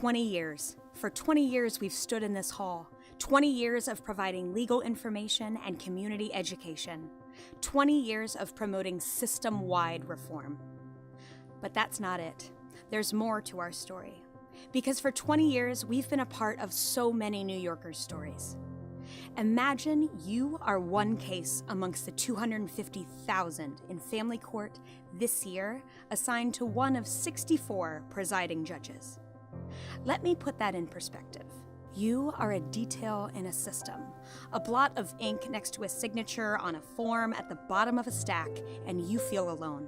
20 years. For 20 years, we've stood in this hall. 20 years of providing legal information and community education. 20 years of promoting system-wide reform. But that's not it. There's more to our story. Because for 20 years, we've been a part of so many New Yorkers' stories. Imagine you are one case amongst the 250,000 in family court this year, assigned to one of 64 presiding judges. Let me put that in perspective. You are a detail in a system, a blot of ink next to a signature on a form at the bottom of a stack, and you feel alone.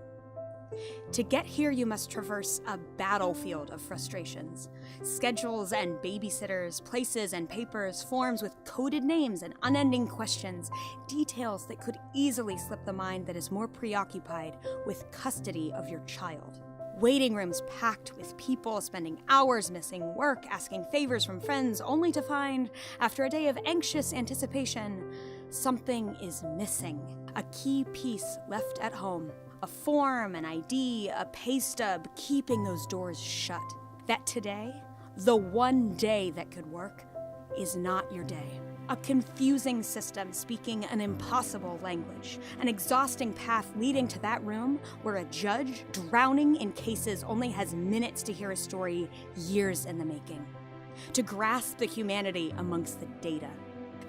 To get here, you must traverse a battlefield of frustrations. Schedules and babysitters, places and papers, forms with coded names and unending questions, details that could easily slip the mind that is more preoccupied with custody of your child. Waiting rooms packed with people spending hours missing work, asking favors from friends, only to find, after a day of anxious anticipation, something is missing. A key piece left at home. A form, an ID, a pay stub, keeping those doors shut. That today, the one day that could work, is not your day. A confusing system speaking an impossible language. An exhausting path leading to that room where a judge, drowning in cases, only has minutes to hear a story years in the making. To grasp the humanity amongst the data.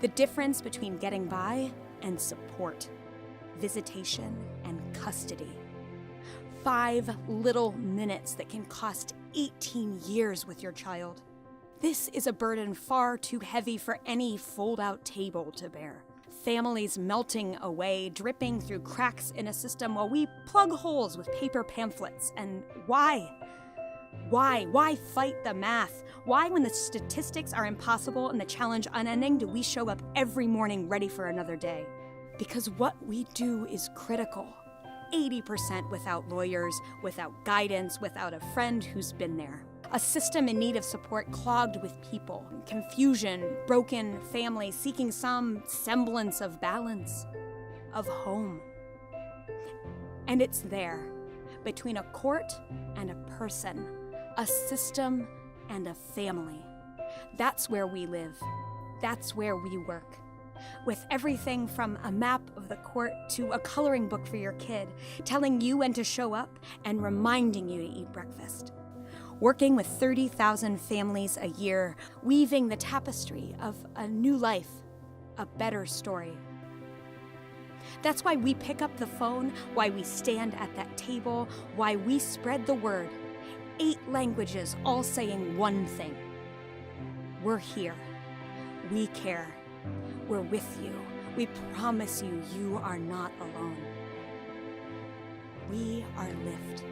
The difference between getting by and support. Visitation and custody. 5 little minutes that can cost 18 years with your child. This is a burden far too heavy for any fold-out table to bear. Families melting away, dripping through cracks in a system while we plug holes with paper pamphlets. And why? Why fight the math? Why, when the statistics are impossible and the challenge unending, do we show up every morning ready for another day? Because what we do is critical. 80% without lawyers, without guidance, without a friend who's been there. A system in need of support clogged with people, confusion, broken families seeking some semblance of balance, of home. And it's there, between a court and a person, a system and a family. That's where we live. That's where we work. With everything from a map of the court to a coloring book for your kid, telling you when to show up and reminding you to eat breakfast. Working with 30,000 families a year, weaving the tapestry of a new life, a better story. That's why we pick up the phone, why we stand at that table, why we spread the word. 8 languages all saying one thing. We're here. We care. We're with you. We promise you, you are not alone. We are Lyft.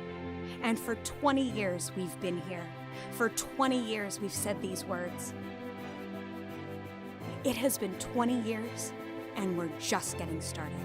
And for 20 years, we've been here. For 20 years, we've said these words. It has been 20 years, and we're just getting started.